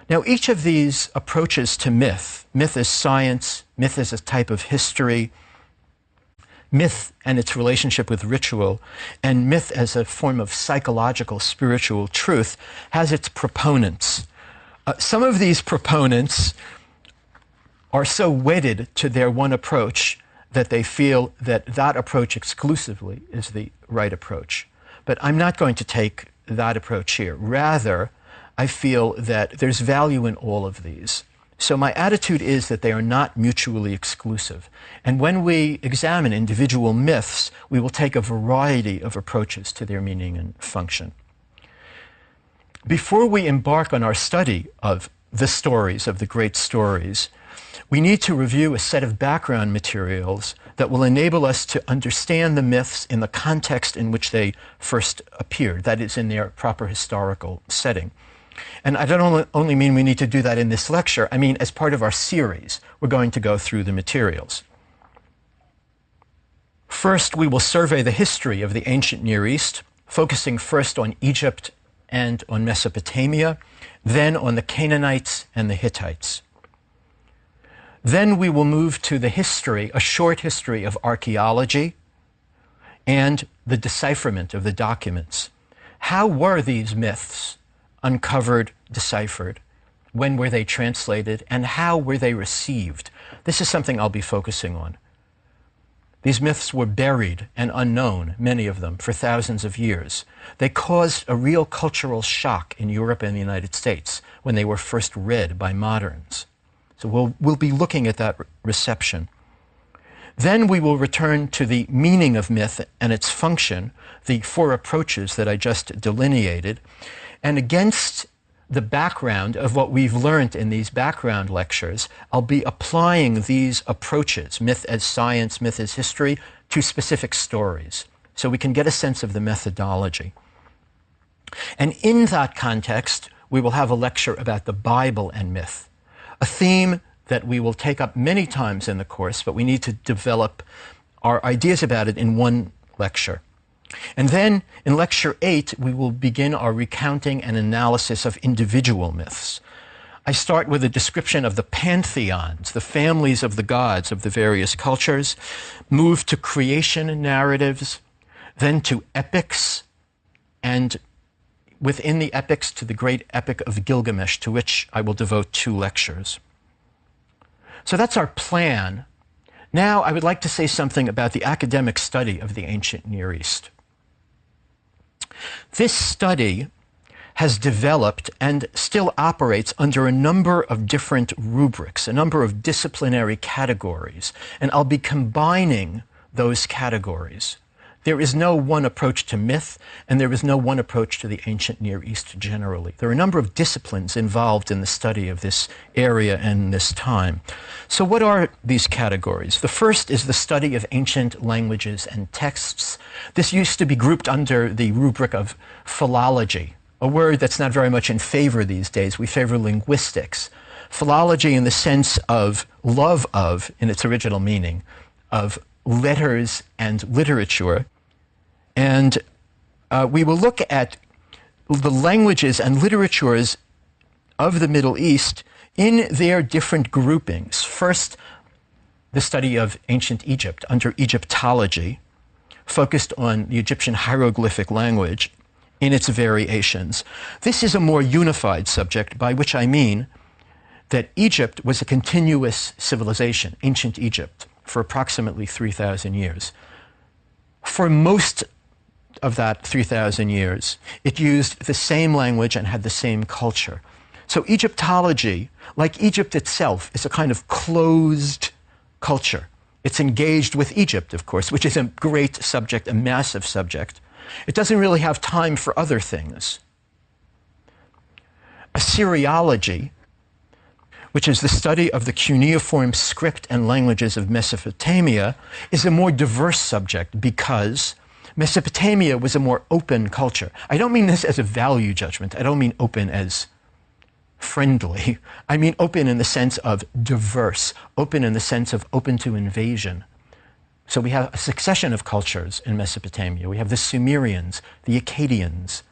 Now, each of these approaches to myth, myth as science, myth as a type of history, myth and its relationship with ritual, and myth as a form of psychological, spiritual truth, has its proponents. Some of these proponents are so wedded to their one approach that they feel that that approach exclusively is the right approach. But I'm not going to take that approach here. Rather, I feel that there's value in all of these. So my attitude is that they are not mutually exclusive. And when we examine individual myths, we will take a variety of approaches to their meaning and function. Before we embark on our study of the stories, of the great stories, we need to review a set of background materials that will enable us to understand the myths in the context in which they first appeared, that is, in their proper historical setting. And I don't only mean we need to do that in this lecture, I mean as part of our series, we're going to go through the materials. First, we will survey the history of the ancient Near East, focusing first on Egypt and on Mesopotamia, then on the Canaanites and the Hittites. Then we will move to the history, a short history of archaeology and the decipherment of the documents. How were these myths uncovered, deciphered? When were they translated? And how were they received? This is something I'll be focusing on. These myths were buried and unknown, many of them, for thousands of years. They caused a real cultural shock in Europe and the United States when they were first read by moderns. So we'll be looking at that reception. Then we will return to the meaning of myth and its function, the four approaches that I just delineated, and against the background of what we've learned in these background lectures, I'll be applying these approaches, myth as science, myth as history, to specific stories, so we can get a sense of the methodology. And in that context, we will have a lecture about the Bible and myth, a theme that we will take up many times in the course, but we need to develop our ideas about it in one lecture. And then in lecture 8, we will begin our recounting and analysis of individual myths. I start with a description of the pantheons, the families of the gods of the various cultures, move to creation narratives, then to epics, and within the epics to the great epic of Gilgamesh, to which I will devote 2 lectures. So that's our plan. Now I would like to say something about the academic study of the ancient Near East. This study has developed and still operates under a number of different rubrics, a number of disciplinary categories, and I'll be combining those categories. There is no one approach to myth, and there is no one approach to the ancient Near East generally. There are a number of disciplines involved in the study of this area and this time. So what are these categories? The first is the study of ancient languages and texts. This used to be grouped under the rubric of philology, a word that's not very much in favor these days. We favor linguistics. Philology in the sense of love of, in its original meaning, of letters and literature. And we will look at the languages and literatures of the Middle East in their different groupings. First, the study of ancient Egypt under Egyptology, focused on the Egyptian hieroglyphic language in its variations. This is a more unified subject, by which I mean that Egypt was a continuous civilization, ancient Egypt, for approximately 3,000 years. For most of that 3,000 years, it used the same language and had the same culture. So Egyptology, like Egypt itself, is a kind of closed culture. It's engaged with Egypt, of course, which is a great subject, a massive subject. It doesn't really have time for other things. Assyriology, which is the study of the cuneiform script and languages of Mesopotamia, is a more diverse subject because Mesopotamia was a more open culture. I don't mean this as a value judgment. I don't mean open as friendly. I mean open in the sense of diverse, open in the sense of open to invasion. So we have a succession of cultures in Mesopotamia. We have the Sumerians, the Akkadians,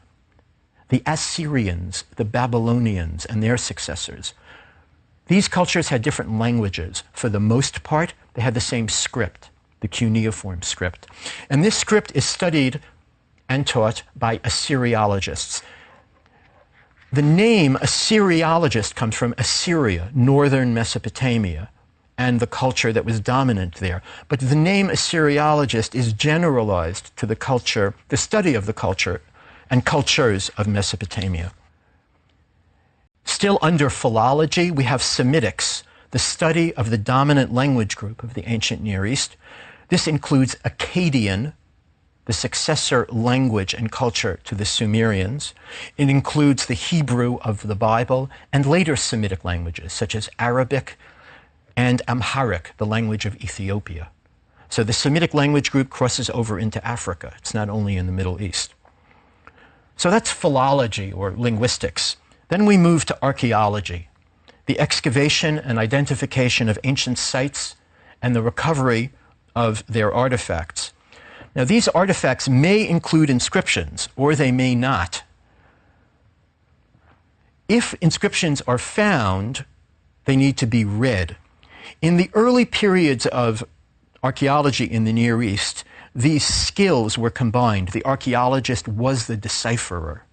the Assyrians, the Babylonians, and their successors. These cultures had different languages. For the most part, they had the same script, the cuneiform script. And this script is studied and taught by Assyriologists. The name Assyriologist comes from Assyria, northern Mesopotamia, and the culture that was dominant there. But the name Assyriologist is generalized to the culture, the study of the culture and cultures of Mesopotamia. Still under philology, we have Semitics, the study of the dominant language group of the ancient Near East. This includes Akkadian, the successor language and culture to the Sumerians. It includes the Hebrew of the Bible and later Semitic languages, such as Arabic and Amharic, the language of Ethiopia. So the Semitic language group crosses over into Africa. It's not only in the Middle East. So that's philology or linguistics. Then we move to archaeology, the excavation and identification of ancient sites and the recovery of their artifacts. Now, these artifacts may include inscriptions, or they may not. If inscriptions are found, they need to be read. In the early periods of archaeology in the Near East, these skills were combined. The archaeologist was the decipherer.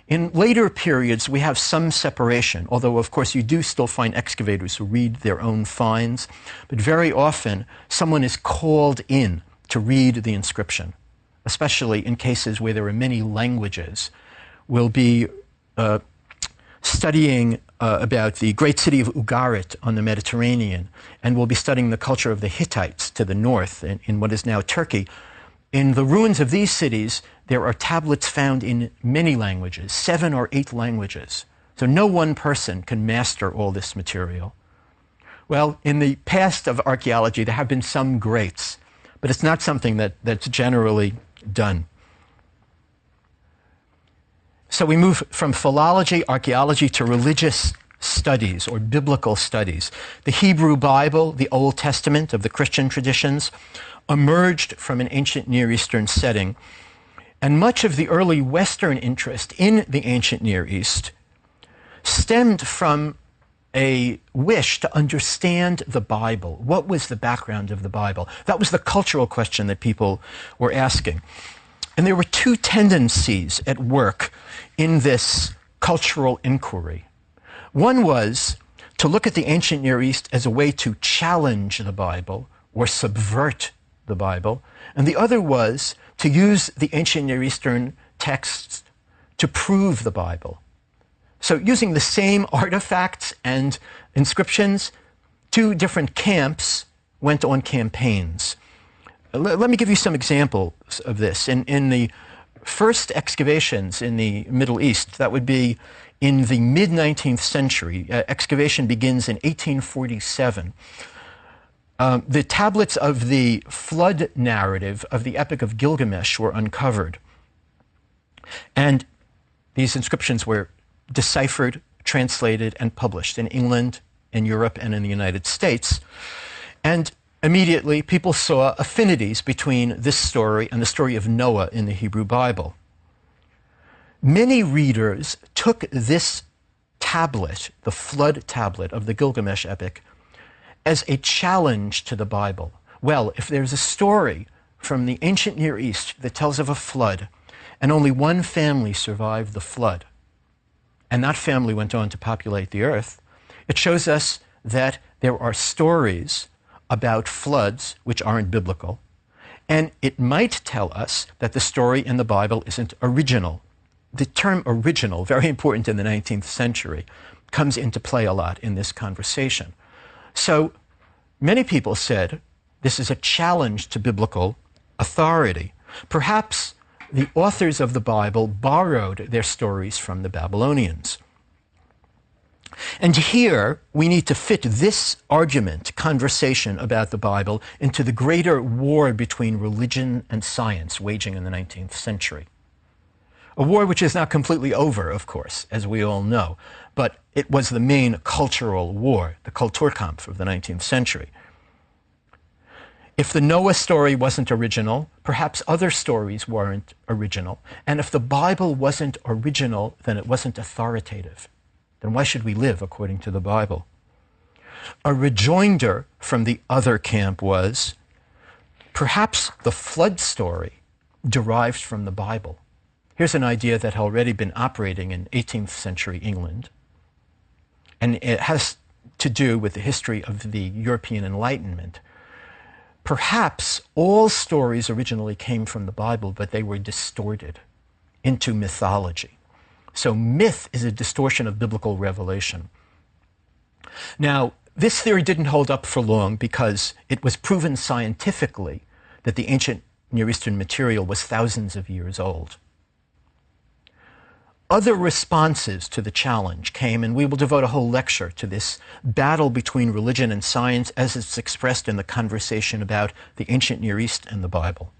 In later periods, we have some separation, although, of course, you do still find excavators who read their own finds, but very often someone is called in to read the inscription, especially in cases where there are many languages. We'll be studying about the great city of Ugarit on the Mediterranean, and we'll be studying the culture of the Hittites to the north in what is now Turkey. In the ruins of these cities, there are tablets found in many languages, 7 or 8 languages. So no one person can master all this material. Well, in the past of archaeology, there have been some greats, but it's not something that's generally done. So we move from philology, archaeology, to religious studies or biblical studies. The Hebrew Bible, the Old Testament of the Christian traditions, emerged from an ancient Near Eastern setting. And much of the early Western interest in the ancient Near East stemmed from a wish to understand the Bible. What was the background of the Bible? That was the cultural question that people were asking. And there were 2 tendencies at work in this cultural inquiry. One was to look at the ancient Near East as a way to challenge the Bible or subvert the Bible, and the other was to use the ancient Near Eastern texts to prove the Bible. So using the same artifacts and inscriptions, 2 different camps went on campaigns. Let me give you some examples of this. In the first excavations in the Middle East, that would be in the mid-19th century, excavation begins in 1847. The tablets of the flood narrative of the Epic of Gilgamesh were uncovered. And these inscriptions were deciphered, translated, and published in England, in Europe, and in the United States. And immediately, people saw affinities between this story and the story of Noah in the Hebrew Bible. Many readers took this tablet, the flood tablet of the Gilgamesh epic, as a challenge to the Bible. Well, if there's a story from the ancient Near East that tells of a flood, and only one family survived the flood, and that family went on to populate the earth, it shows us that there are stories about floods which aren't biblical, and it might tell us that the story in the Bible isn't original. The term original, very important in the 19th century, comes into play a lot in this conversation. So many people said this is a challenge to biblical authority. Perhaps the authors of the Bible borrowed their stories from the Babylonians. And here we need to fit this argument, conversation about the Bible, into the greater war between religion and science waging in the 19th century. A war which is not completely over, of course, as we all know, but it was the main cultural war, the Kulturkampf of the 19th century. If the Noah story wasn't original, perhaps other stories weren't original. And if the Bible wasn't original, then it wasn't authoritative. Then why should we live according to the Bible? A rejoinder from the other camp was, perhaps the flood story derived from the Bible. Here's an idea that had already been operating in 18th century England, and it has to do with the history of the European Enlightenment. Perhaps all stories originally came from the Bible, but they were distorted into mythology. So myth is a distortion of biblical revelation. Now, this theory didn't hold up for long because it was proven scientifically that the ancient Near Eastern material was thousands of years old. Other responses to the challenge came, and we will devote a whole lecture to this battle between religion and science as it's expressed in the conversation about the ancient Near East and the Bible.